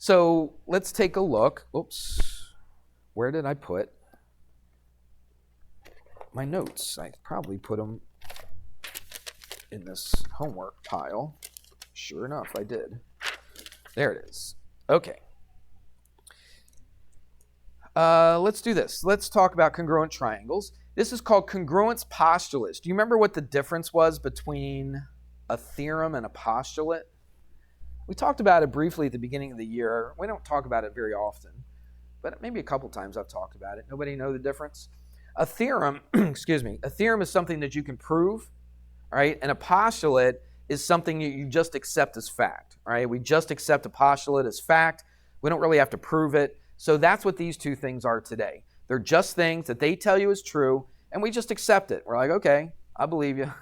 So let's take a look. Oops. Where did I put my notes? I probably put them in this homework pile. Sure enough, I did. There it is. Okay. Let's do this. Let's talk about congruent triangles. This is called congruence postulates. Do you remember what the difference was between a theorem and a postulate? We talked about it briefly at the beginning of the year. We don't talk about it very often, but maybe a couple times I've talked about it. Nobody know the difference? A theorem, a theorem is something that you can prove, all right? And a postulate is something you just accept as fact, all right? We just accept a postulate as fact. We don't really have to prove it. So that's what these two things are today. They're just things that they tell you is true, and we just accept it. We're like, okay, I believe you,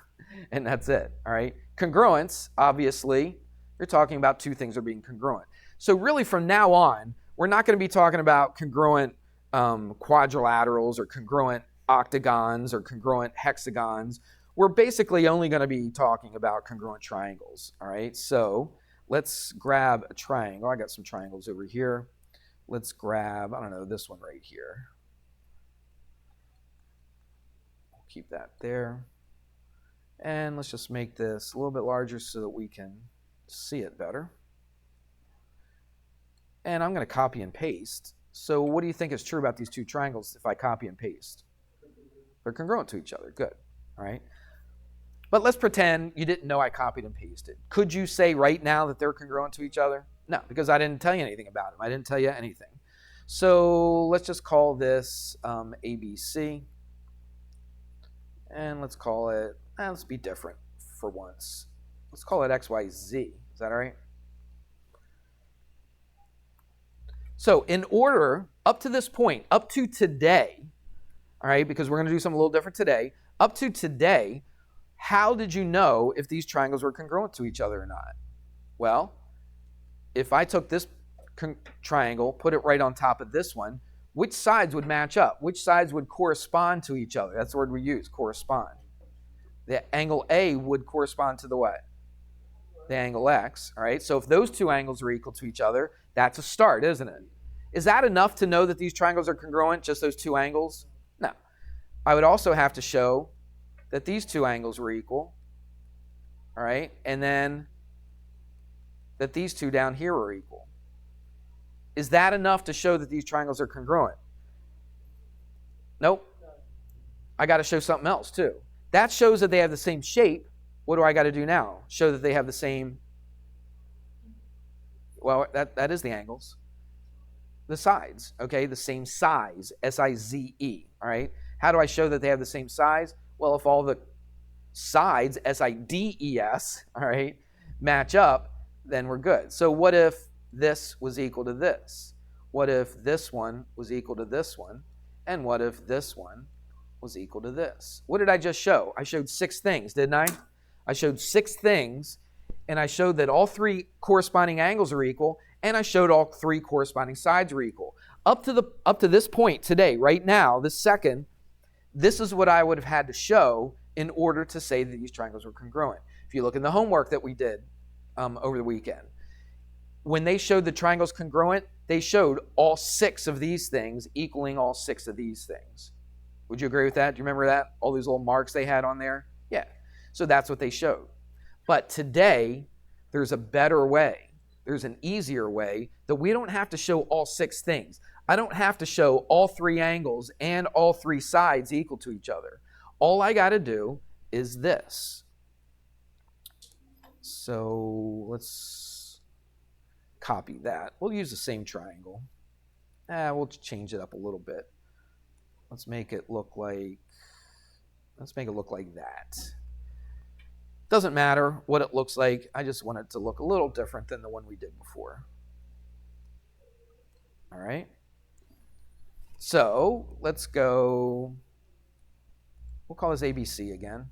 and that's it, all right? Congruence, obviously, you're talking about two things that are being congruent. So really from now on, we're not going to be talking about congruent quadrilaterals or congruent octagons or congruent hexagons. We're basically only going to be talking about congruent triangles, all right? So let's grab a triangle. I got some triangles over here. Let's grab, I don't know, this one right here. We'll keep that there. And let's just make this a little bit larger so that we can see it better. And I'm going to copy and paste. So what do you think is true about these two triangles if I copy and paste? They're congruent to each other. Good. All right. But let's pretend you didn't know I copied and pasted. Could you say right now that they're congruent to each other? No, because I didn't tell you anything about them. I didn't tell you anything. So let's just call this ABC. And let's call it, let's be different for once. Let's call it XYZ. Is that all right? So in order, up to this point, up to today, all right, because we're going to do something a little different today, up to today, how did you know if these triangles were congruent to each other or not? Well, if I took this triangle, put it right on top of this one, which sides would match up? Which sides would correspond to each other? That's the word we use, correspond. The angle A would correspond to the what? The angle X, all right? So if those two angles are equal to each other, that's a start, isn't it? Is that enough to know that these triangles are congruent, just those two angles? No. I would also have to show that these two angles were equal, all right? And then that these two down here are equal. Is that enough to show that these triangles are congruent? Nope. I got to show something else too. That shows that they have the same shape. What do I got to do now? Show that they have the same, well, that is the angles. The sides, okay? The same size, S-I-Z-E, all right? How do I show that they have the same size? Well, if all the sides, S-I-D-E-S, all right, match up, then we're good. So what if this was equal to this? What if this one was equal to this one? And what if this one was equal to this? What did I just show? I showed 6 things, didn't I? I showed 6 things, and I showed that all 3 corresponding angles are equal, and I showed all 3 corresponding sides are equal. Up to this point today, right now, this second, this is what I would have had to show in order to say that these triangles were congruent. If you look in the homework that we did over the weekend, when they showed the triangles congruent, they showed all 6 of these things equaling all 6 of these things. Would you agree with that? Do you remember that? All these little marks they had on there? Yeah. So that's what they showed. But today, there's a better way. There's an easier way that we don't have to show all 6 things. I don't have to show all 3 angles and all 3 sides equal to each other. All I got to do is this. So let's copy that. We'll use the same triangle. We'll change it up a little bit. Let's make it look like that. Doesn't matter what it looks like. I just want it to look a little different than the one we did before. All right. So let's go. We'll call this ABC again.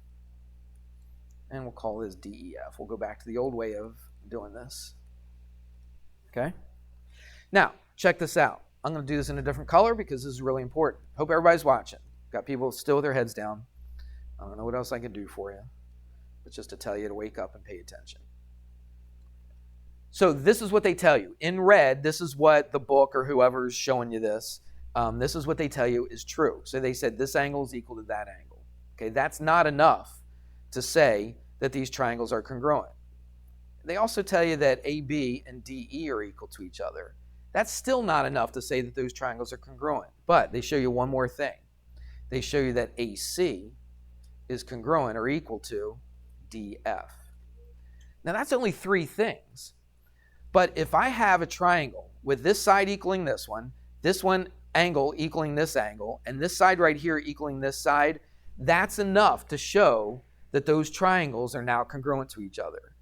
And we'll call this DEF. We'll go back to the old way of doing this. Okay? Now, check this out. I'm going to do this in a different color because this is really important. Hope everybody's watching. Got people still with their heads down. I don't know what else I can do for you. But just to tell you to wake up and pay attention. So this is what they tell you. In red, this is what the book or whoever is showing you this, this is what they tell you is true. So they said this angle is equal to that angle. Okay, that's not enough to say that these triangles are congruent. They also tell you that AB and DE are equal to each other. That's still not enough to say that those triangles are congruent. But they show you one more thing. They show you that AC is congruent or equal to DF. Now that's only three things. But if I have a triangle with this side equaling this one angle equaling this angle, and this side right here equaling this side, that's enough to show that those triangles are now congruent to each other.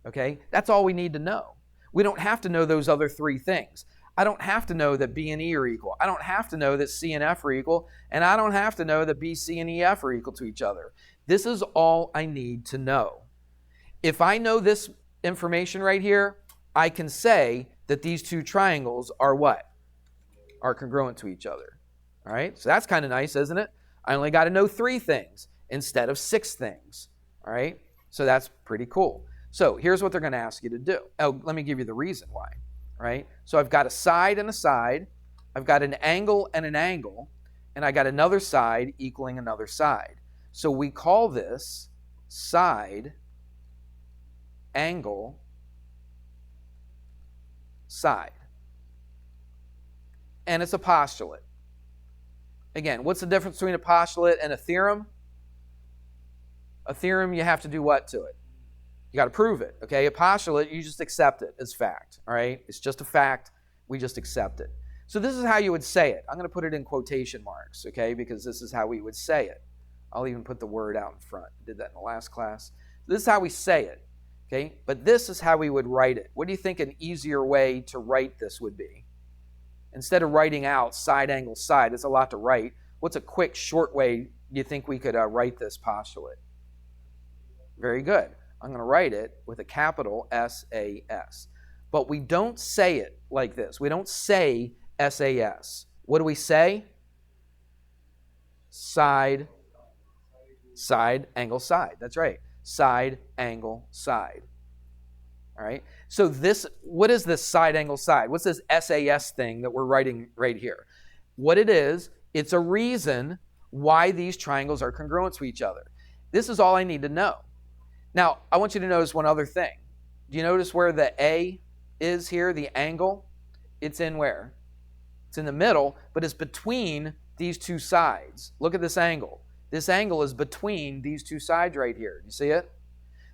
Okay? That's all we need to know. We don't have to know those other three things. I don't have to know that B and E are equal. I don't have to know that C and F are equal. And I don't have to know that B, C, and EF are equal to each other. This is all I need to know. If I know this information right here, I can say that these two triangles are what? Are congruent to each other. All right? So that's kind of nice, isn't it? I only got to know three things instead of six things. All right? So that's pretty cool. So here's what they're going to ask you to do. Oh, let me give you the reason why. Right? So I've got a side and a side. I've got an angle and an angle. And I got another side equaling another side. So we call this side, angle, side. And it's a postulate. Again, what's the difference between a postulate and a theorem? A theorem, you have to do what to it? You got to prove it, okay? A postulate, you just accept it as fact, all right? It's just a fact. We just accept it. So this is how you would say it. I'm going to put it in quotation marks, okay? Because this is how we would say it. I'll even put the word out in front. I did that in the last class. This is how we say it, okay? But this is how we would write it. What do you think an easier way to write this would be? Instead of writing out side, angle, side, it's a lot to write. What's a quick, short way you think we could write this postulate? Very good. I'm going to write it with a capital S-A-S. But we don't say it like this. We don't say S-A-S. What do we say? Side, side, angle, side. That's right. Side, angle, side. All right? So what is this side, angle, side? What's this S-A-S thing that we're writing right here? What it is, it's a reason why these triangles are congruent to each other. This is all I need to know. Now, I want you to notice one other thing. Do you notice where the A is here, the angle? It's in where? It's in the middle, but it's between these two sides. Look at this angle. This angle is between these two sides right here. You see it?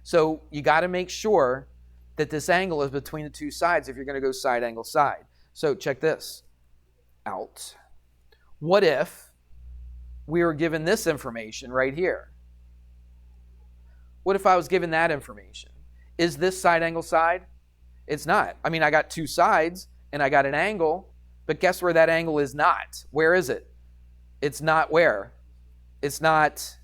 So you got to make sure that this angle is between the two sides if you're going to go side, angle, side. So check this out. What if we were given this information right here? What if I was given that information? Is this side, angle, side? It's not. I mean, I got two sides and I got an angle, but guess where that angle is not? Where is it? It's not where? It's not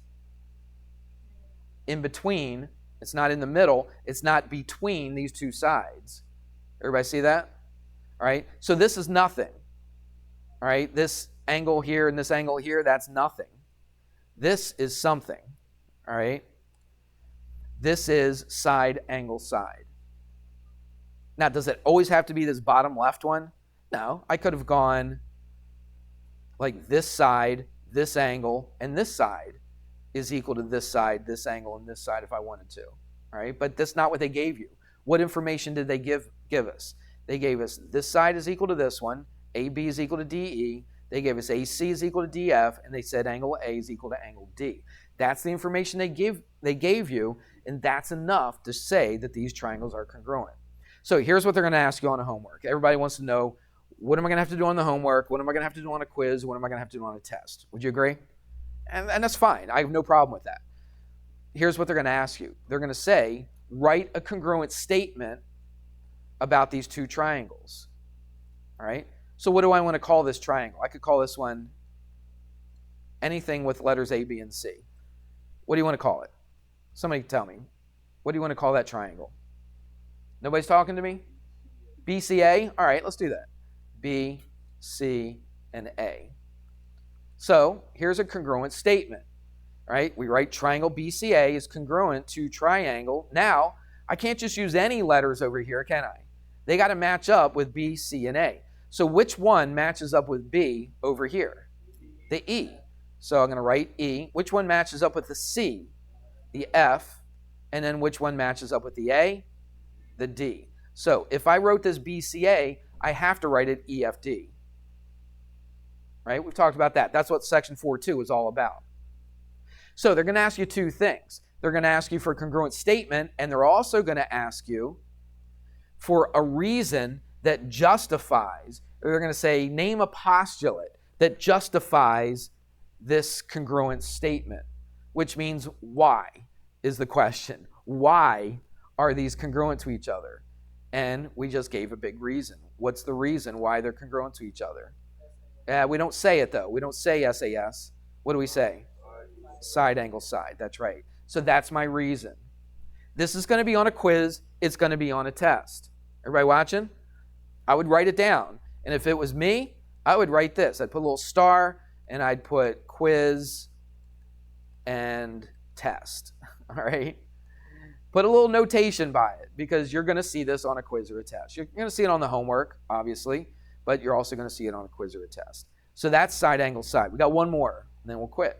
in between. It's not in the middle. It's not between these two sides. Everybody see that? All right. So this is nothing. All right. This angle here and this angle here, that's nothing. This is something. All right. This is side, angle, side. Now, does it always have to be this bottom left one? No. I could have gone like this side, this angle, and this side is equal to this side, this angle, and this side if I wanted to. All right? But that's not what they gave you. What information did they give us? They gave us this side is equal to this one, AB is equal to DE, they gave us AC is equal to DF, and they said angle A is equal to angle D. That's the information they gave you, and that's enough to say that these triangles are congruent. So here's what they're going to ask you on a homework. Everybody wants to know, what am I going to have to do on the homework? What am I going to have to do on a quiz? What am I going to have to do on a test? Would you agree? And that's fine. I have no problem with that. Here's what they're going to ask you. They're going to say, write a congruent statement about these two triangles. All right? So what do I want to call this triangle? I could call this one anything with letters A, B, and C. What do you want to call it? Somebody tell me. What do you want to call that triangle? Nobody's talking to me? BCA? All right, let's do that. B, C, and A. So here's a congruent statement. Right? We write triangle BCA is congruent to triangle. Now, I can't just use any letters over here, can I? They got to match up with B, C, and A. So which one matches up with B over here? The E. So I'm going to write E. Which one matches up with the C? The F. And then which one matches up with the A? The D. So if I wrote this BCA, I have to write it EFD. Right? We've talked about that. That's what section 4.2 is all about. So they're going to ask you two things. They're going to ask you for a congruent statement, and they're also going to ask you for a reason that justifies, or they're going to say, name a postulate that justifies this congruent statement, which means why is the question. Why are these congruent to each other? And we just gave a big reason. What's the reason why they're congruent to each other? We don't say it, though. We don't say SAS. What do we say? Side angle side. That's right. So that's my reason. This is going to be on a quiz. It's going to be on a test. Everybody watching? I would write it down. And if it was me, I would write this. I'd put a little star, and I'd put quiz and test. All right? Put a little notation by it, because you're going to see this on a quiz or a test. You're going to see it on the homework, obviously, but you're also going to see it on a quiz or a test. So that's side angle side. We got one more, and then we'll quit.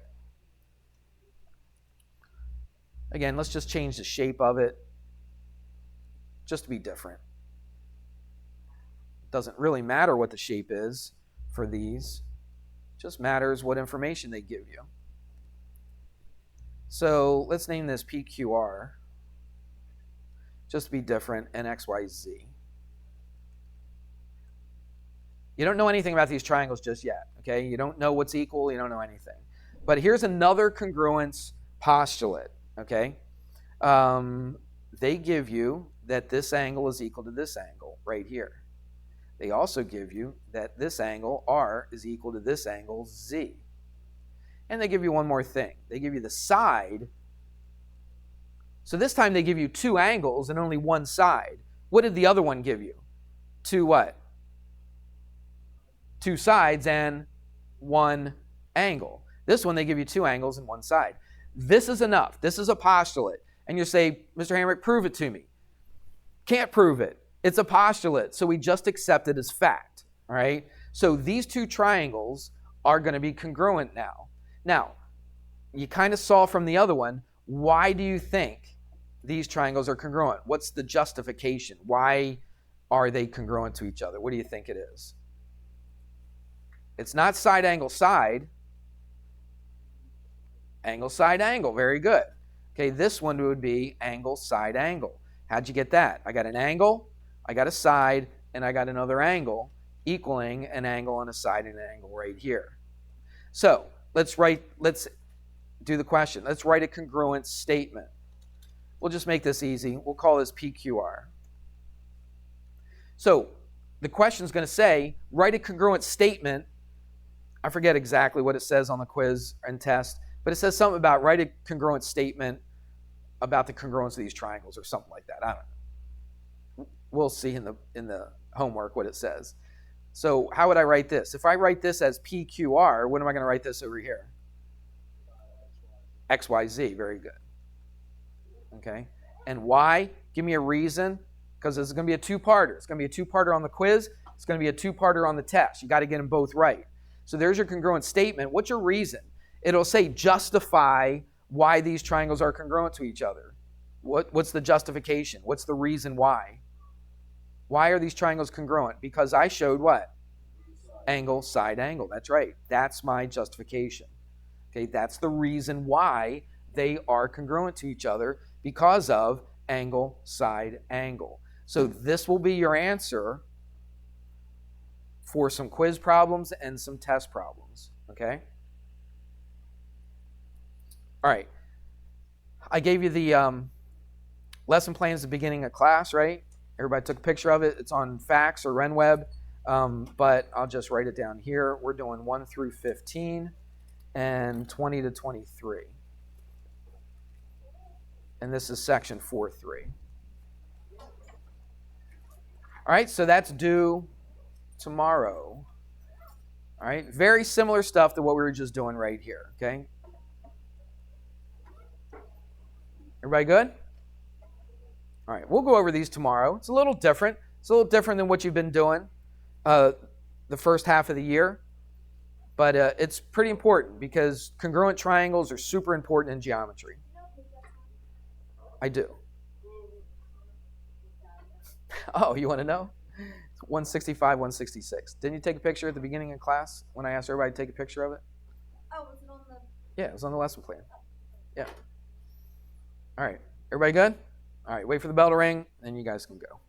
Again, let's just change the shape of it just to be different. It doesn't really matter what the shape is for these. It just matters what information they give you. So let's name this PQR, just to be different, and XYZ. You don't know anything about these triangles just yet, okay? You don't know what's equal, you don't know anything. But here's another congruence postulate, okay? They give you that this angle is equal to this angle right here. They also give you that this angle, R, is equal to this angle, Z. And they give you one more thing. They give you the side. So this time they give you two angles and only one side. What did the other one give you? Two what? Two sides and one angle. This one they give you two angles and one side. This is enough. This is a postulate. And you say, Mr. Hamrick, prove it to me. Can't prove it. It's a postulate, so we just accept it as fact. All right? So these two triangles are going to be congruent now. Now, you kind of saw from the other one, why do you think these triangles are congruent? What's the justification? Why are they congruent to each other? What do you think it is? It's not side angle side. Angle side angle. Very good. Okay, this one would be angle side angle. How'd you get that? I got an angle, I got a side, and I got another angle equaling an angle and a side and an angle right here. So let's do the question. Let's write a congruent statement. We'll just make this easy. We'll call this PQR. So the question is going to say, write a congruent statement. I forget exactly what it says on the quiz and test, but it says something about write a congruent statement about the congruence of these triangles or something like that. I don't know. We'll see in the homework what it says. So how would I write this? If I write this as PQR, what am I going to write this over here? XYZ. Very good. Okay. And why? Give me a reason, because this is going to be a two-parter. It's going to be a two-parter on the quiz. It's going to be a two-parter on the test. You got to get them both right. So there's your congruent statement. What's your reason? It'll say justify why these triangles are congruent to each other. What's the justification? What's the reason why? Why are these triangles congruent? Because I showed what? Angle, side, angle. That's right. That's my justification. Okay, that's the reason why they are congruent to each other, because of angle, side, angle. So this will be your answer for some quiz problems and some test problems. Okay? All right. I gave you the lesson plans at the beginning of class, right? Everybody took a picture of it. It's on Fax or RenWeb, but I'll just write it down here. We're doing 1 through 15 and 20 to 23. And this is section 4.3. All right, so that's due tomorrow. All right, very similar stuff to what we were just doing right here, okay? Everybody good? All right, we'll go over these tomorrow. It's a little different. It's a little different than what you've been doing the first half of the year. But it's pretty important because congruent triangles are super important in geometry. I do. Oh, you want to know? 165, 166. Didn't you take a picture at the beginning of class when I asked everybody to take a picture of it? Oh, was it on the... Yeah, it was on the lesson plan. Yeah. All right. Everybody good? All right, wait for the bell to ring, and you guys can go.